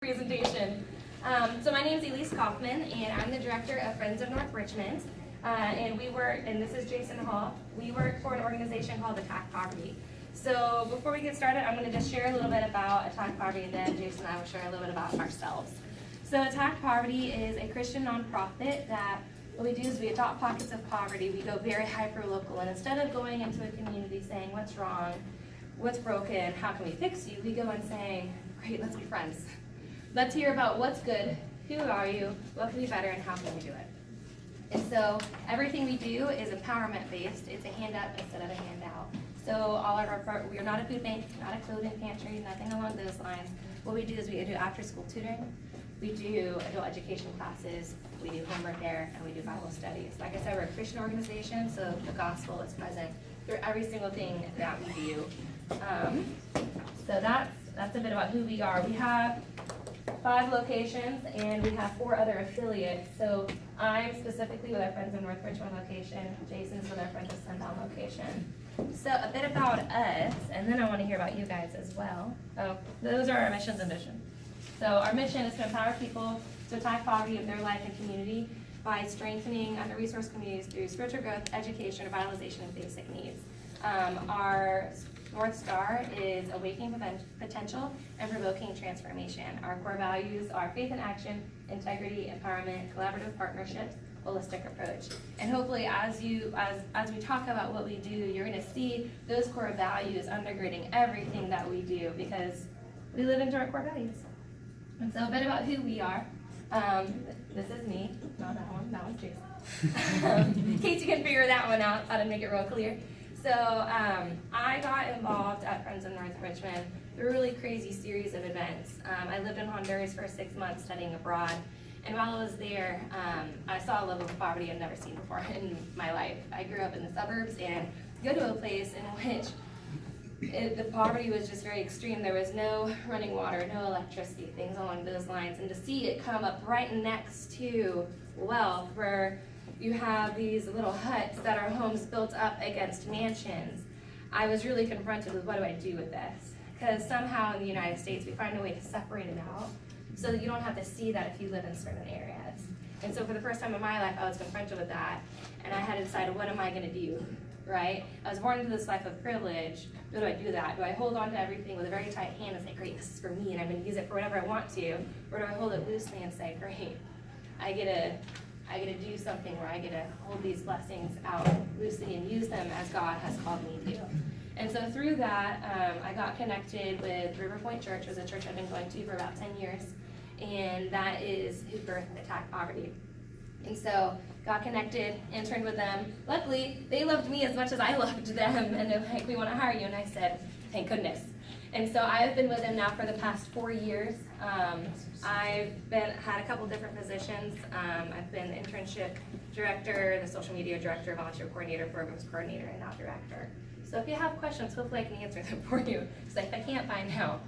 Presentation. So my name is Elise Kaufman, and I'm the director of Friends of North Richmond. And this is Jason Hall. We work for an organization called Attack Poverty. So before we get started, I'm going to just share a little bit about Attack Poverty, and then Jason and I will share a little bit about ourselves. So Attack Poverty is a Christian nonprofit that what we do is we adopt pockets of poverty. We go very hyper-local, and instead of going into a community saying, what's wrong, what's broken, how can we fix you, we go and say, great, let's be friends. Let's hear about what's good, who are you, what can be better, and how can we do it. And so everything we do is empowerment based. It's a hand up instead of a handout. So we are not a food bank, not a clothing pantry, nothing along those lines. What we do is we do after school tutoring, we do adult education classes, we do homework there, and we do Bible studies. Like I said, we're a Christian organization, so the gospel is present through every single thing that we do. So that's a bit about who we are. We have 5 locations, and we have 4 other affiliates. So I'm specifically with our Friends of North Richmond location. Jason's with our Friends of Sundown location. So a bit about us, and then I want to hear about you guys as well. Oh, those are our missions and mission. So our mission is to empower people to attack poverty of their life and community by strengthening under-resourced communities through spiritual growth, education, revitalization, and basic needs. Our North Star is awakening potential and provoking transformation. Our core values are faith in action, integrity, empowerment, collaborative partnerships, holistic approach. And hopefully as we talk about what we do, you're going to see those core values undergirding everything that we do, because we live into our core values. And so a bit about who we are. This is me, not that one, that one's Jason. In case you can figure that one out, how to make it real clear. So I got involved at Friends of North Richmond through a really crazy series of events. I lived in Honduras for 6 months studying abroad, and while I was there, I saw a level of poverty I'd never seen before in my life. I grew up in the suburbs and go to a place in which the poverty was just very extreme. There was no running water, no electricity, things along those lines. And to see it come up right next to wealth, where you have these little huts that are homes built up against mansions, I was really confronted with, what do I do with this? Because somehow in the United States we find a way to separate it out so that you don't have to see that if you live in certain areas. And so for the first time in my life I was confronted with that, and I had to decide, what am I going to do, right? I was born into this life of privilege. Do I do that? Do I hold on to everything with a very tight hand and say, great, this is for me and I'm going to use it for whatever I want to? Or do I hold it loosely and say, great, I get to do something where I get to hold these blessings out loosely and use them as God has called me to. And so through that, I got connected with River Point Church. It was a church I've been going to for about 10 years, and that is who birthed Attack Poverty. And so got connected, interned with them. Luckily, they loved me as much as I loved them, and they're like, we want to hire you. And I said, thank goodness. And so I've been with them now for the past 4 years. I've had a couple different positions. I've been internship director, the social media director, volunteer coordinator, programs coordinator, and now director. So if you have questions, hopefully I can answer them for you. So if I can't find out,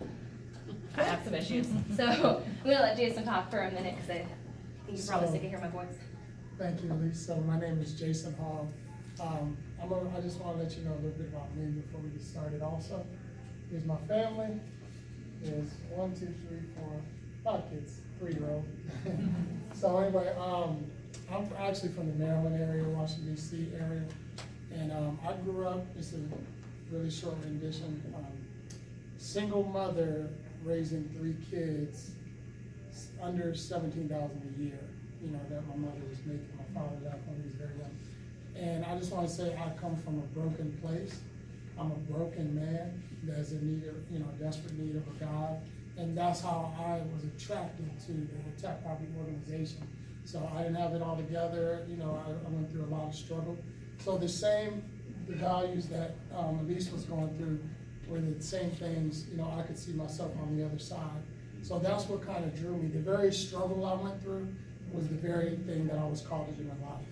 I have some issues. So I'm going to let Jason talk for a minute, because I think you're probably sick of hearing my voice. Thank you, Elise. So my name is Jason Hall. I just want to let you know a little bit about me before we get started also. Here's my family. There's 1, 2, 3, 4, 5 kids, 3-year-old. So anyway, I'm actually from the Maryland area, Washington, D.C. area. And I grew up, it's a really short rendition, single mother raising 3 kids, under $17,000 a year, that my mother was making. My father died when he was very young. And I just want to say I come from a broken place. I'm a broken man that's in need of, desperate need of a God. And that's how I was attracted to the Attack Poverty organization. So I didn't have it all together. I went through a lot of struggle. So the values that Elise was going through were the same things, I could see myself on the other side. So that's what kind of drew me. The very struggle I went through was the very thing that I was called to do in life,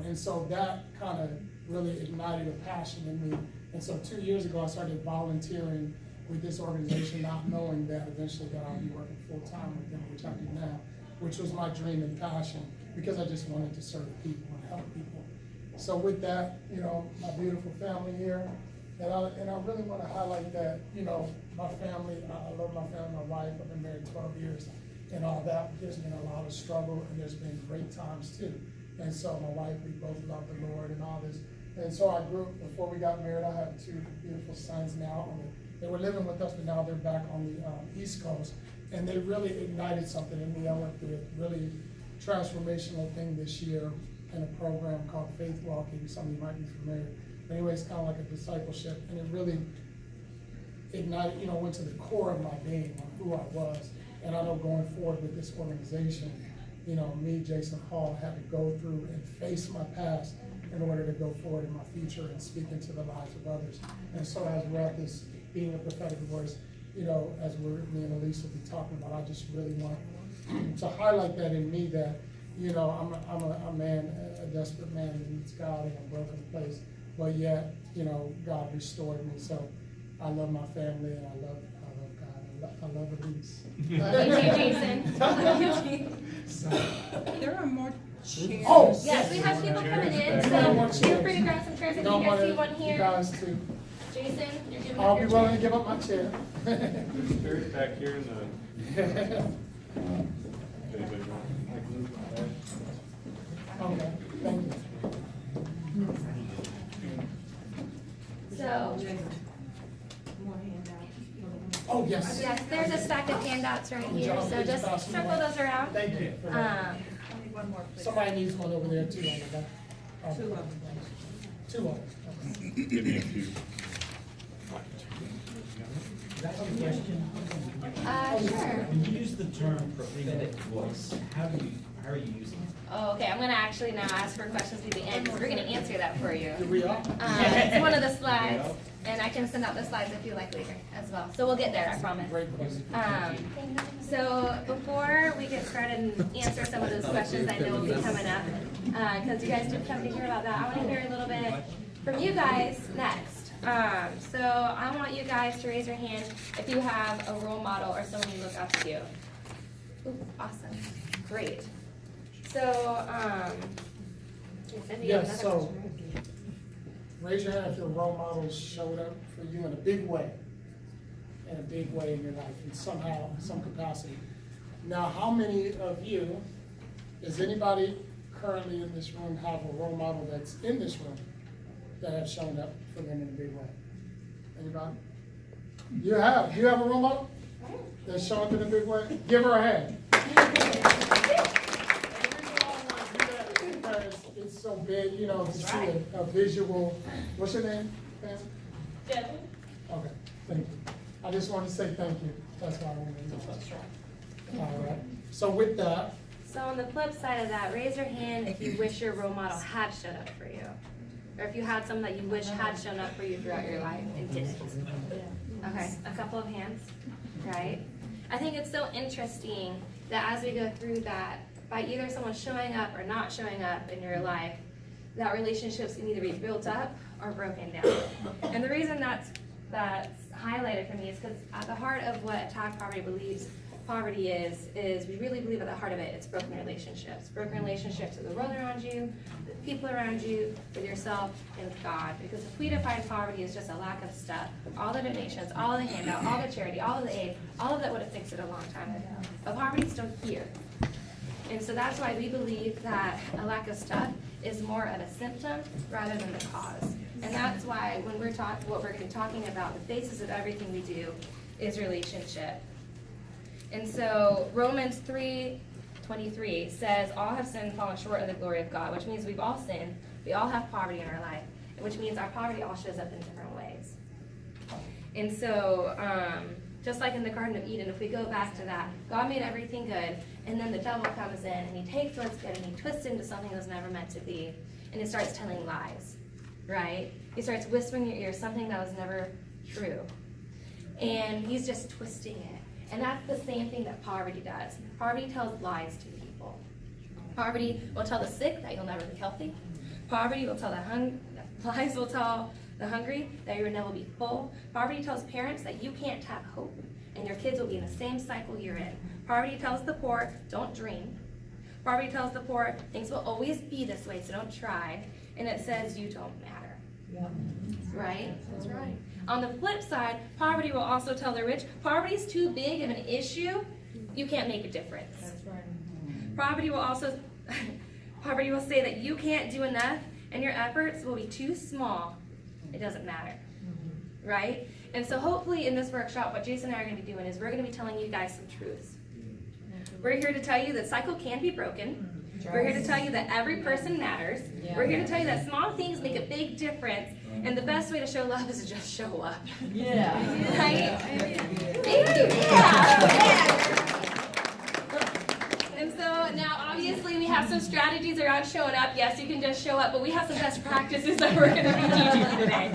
and so that kind of really ignited a passion in me. And so 2 years ago, I started volunteering with this organization, not knowing that eventually that I'll be working full-time with them, which I do now, which was my dream and passion, because I just wanted to serve people and help people. So with that, my beautiful family here, And I really want to highlight that, you know, my family, I love my family, my wife, I've been married 12 years and all that. There's been a lot of struggle and there's been great times too. And so my wife, we both love the Lord and all this. And so I grew up, before we got married, I have two beautiful sons now. They were living with us, but now they're back on the East Coast. And they really ignited something in me. I went through a really transformational thing this year in a program called Faith Walking. Some of you might be familiar. But anyway, it's kind of like a discipleship, and it really ignited, you know, went to the core of my being, on who I was. And I know going forward with this organization, you know, me, Jason Hall, had to go through and face my past in order to go forward in my future and speak into the lives of others. And so as we're at this being a prophetic voice, you know, as me and Elise will be talking about, I just really want to highlight that in me, that, you know, I'm a man, a desperate man that needs God in a broken place, but yet, you know, God restored me. So I love my family and I love God. I love Elise. You too, Jason. So, There are more chairs. oh, Yes, we have people coming in, so feel free to grab some chairs if you don't guys want see one you here. guys to, Jason, you're giving I'll up be your willing to chair. give up my chair. There's back here in the. Anybody want? Okay, thank you. So, Oh, yes. yes, there's a stack of handouts right here, so just circle those around. Thank you. for that. One more, please. Somebody needs one over there too, on the back. Two of them. Two of them. Okay. Give me a few. I have a question. Sure. When you use the term prophetic voice, how are you using it? Oh, okay, I'm gonna actually now ask for questions at the end, because we're gonna answer that for you. Here we are. It's one of the slides, and I can send out the slides if you like later as well. So we'll get there, I promise. Great question. So before we get started and answer some of those questions I know will be coming up, because you guys did come to hear about that, I want to hear a little bit from you guys next. So I want you guys to raise your hand if you have a role model or someone you look up to. Ooh, awesome, great. So, Yes, so raise your hand if your role models showed up for you in a big way in your life, in somehow, some capacity. Now, how many of you, does anybody currently in this room have a role model that's in this room that have shown up for them in a big way? Anybody? You have a role model that's shown up in a big way? Give her a hand. It's so big, you know, to see a visual. What's your name, Pam? Jen. Okay, thank you. I just wanted to say thank you. That's why I wanted to know. All right. So with that, So on the flip side of that, raise your hand if you wish your role model had showed up for you. Or if you had someone that you wish had shown up for you throughout your life and didn't. Okay, a couple of hands, right? I think it's so interesting that as we go through that, by either someone showing up or not showing up in your life, that relationships can either be built up or broken down. And the reason that's highlighted for me is because at the heart of what Attack Poverty believes poverty is we really believe at the heart of it, it's broken relationships. Broken relationships with the world around you, the people around you, with yourself, and with God. Because if we define poverty as just a lack of stuff, all the donations, all the handout, all the charity, all the aid, all of that would have fixed it a long time ago. But poverty's still here. And so that's why we believe that a lack of stuff is more of a symptom rather than the cause. And that's why when what we're going to be talking about, the basis of everything we do is relationship. And so Romans 3:23 says, all have sinned and fallen short of the glory of God, which means we've all sinned. We all have poverty in our life, which means our poverty all shows up in different ways. And so, just like in the Garden of Eden, if we go back to that, God made everything good, and then the devil comes in, and he takes what's good, and he twists it into something that's never meant to be, and he starts telling lies, right? He starts whispering in your ear something that was never true. And he's just twisting it. And that's the same thing that poverty does. Poverty tells lies to people. Poverty will tell the sick that you'll never be healthy. Poverty will tell lies will tell the hungry that you will never be full. Poverty tells parents that you can't have hope and your kids will be in the same cycle you're in. Poverty tells the poor, don't dream. Poverty tells the poor, things will always be this way, so don't try. And it says you don't matter. Right? That's right. On the flip side, poverty will also tell the rich, poverty is too big of an issue, you can't make a difference. That's right. Poverty will also, poverty will say that you can't do enough and your efforts will be too small. It doesn't matter. Right? And so hopefully in this workshop, what Jason and I are going to be doing is we're going to be telling you guys some truths. We're here to tell you that cycle can be broken. We're here to tell you that every person matters. We're here to tell you that small things make a big difference. And the best way to show love is to just show up. Yeah. Right? Yeah. And so now obviously we have some strategies around showing up. Yes, you can just show up, but we have some best practices that we're going to be teaching today.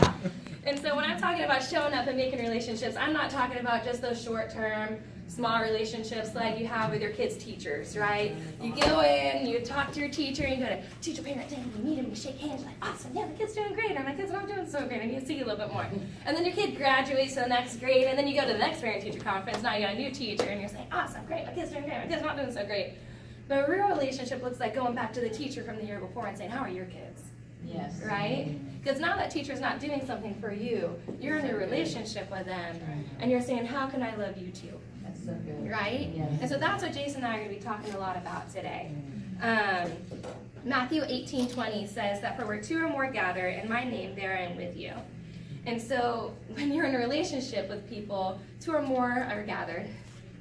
And so when I'm talking about showing up and making relationships, I'm not talking about just those short-term, small relationships like you have with your kids' teachers, right? You go in, you talk to your teacher, you go to teacher-parent day, you meet him, you shake hands, you're like, awesome, yeah, my kid's doing great, or my kid's not doing so great, I need to see you a little bit more. And then your kid graduates to the next grade, and then you go to the next parent-teacher conference, now you got a new teacher, and you're saying, awesome, great, my kid's doing great, my kid's not doing so great. But a real relationship looks like going back to the teacher from the year before and saying, how are your kids? Yes. Right? Because now that teacher's not doing something for you, you're in a relationship with them, and you're saying, how can I love you too? That's so good. Right? Yes. And so that's what Jason and I are going to be talking a lot about today. Matthew 18:20 says that for where two or more gather in my name, there I am with you. And so when you're in a relationship with people, two or more are gathered,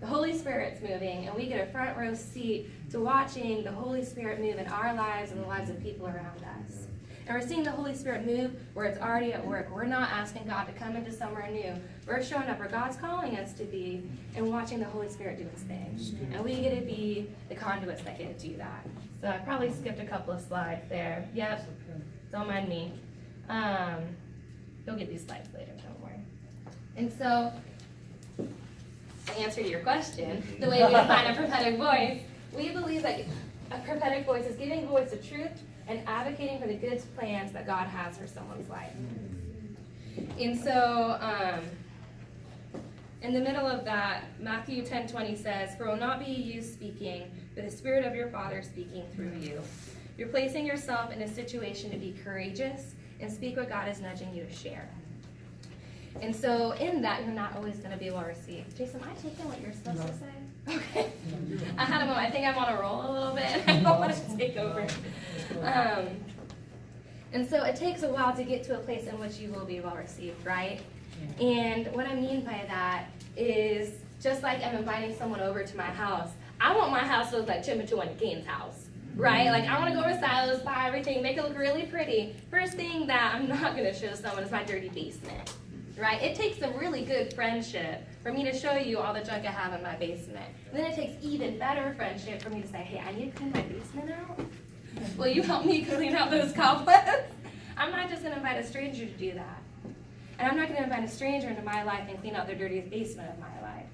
the Holy Spirit's moving, and we get a front row seat to watching the Holy Spirit move in our lives and the lives of people around us. And we're seeing the Holy Spirit move where it's already at work. We're not asking God to come into somewhere new. We're showing up where God's calling us to be and watching the Holy Spirit do its thing. And we get to be the conduits that get to do that. So I probably skipped a couple of slides there. Yep, don't mind me. You'll get these slides later, don't worry. And so, the answer to your question, the way we define a prophetic voice, we believe that a prophetic voice is giving voice to truth and advocating for the good plans that God has for someone's life. And so, in the middle of that, Matthew 10:20 says, "For it will not be you speaking, but the Spirit of your Father speaking through you." You're placing yourself in a situation to be courageous and speak what God is nudging you to share. And so in that, you're not always going to be well received. Jason, am I taking what you're supposed to say? Okay. I had a moment. I think I'm on a roll a little bit. I don't want to take over. And so it takes a while to get to a place in which you will be well received, right? And what I mean by that is just like I'm inviting someone over to my house. I want my house to look like Chimichua and Kane's house, right? Like I want to go over styles, buy everything, make it look really pretty. First thing that I'm not going to show someone is my dirty basement. Right? It takes some really good friendship for me to show you all the junk I have in my basement. And then it takes even better friendship for me to say, hey, I need to clean my basement out. Will you help me clean out those cobwebs? I'm not just going to invite a stranger to do that. And I'm not going to invite a stranger into my life and clean out their dirtiest basement of my life.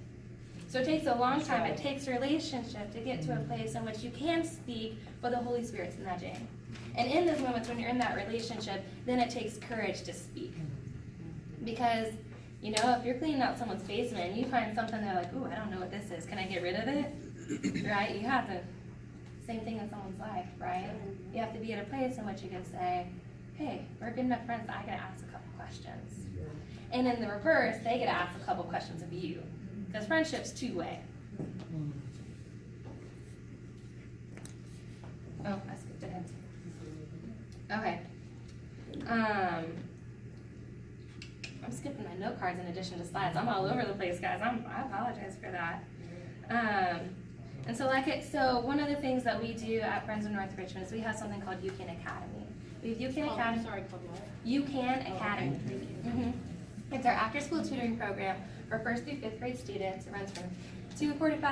So it takes a long time. It takes relationship to get to a place in which you can speak, but the Holy Spirit's nudging. And in those moments when you're in that relationship, then it takes courage to speak. Because, you know, if you're cleaning out someone's basement and you find something they're like, ooh, I don't know what this is, can I get rid of it? Right? You have to, same thing in someone's life, right? You have to be at a place in which you can say, hey, we're good enough friends that I get to ask a couple questions. And in the reverse, they get to ask a couple questions of you. Because friendship's two-way. Oh, I skipped ahead. Okay. I'm skipping my note cards in addition to slides. I'm all over the place, guys. I apologize for that. And so one of the things that we do at Friends of North Richmond is we have something called You Can Academy. We have You Can Academy. You Can Academy. It's our after-school tutoring program for 1st through 5th grade students. It runs from 2:45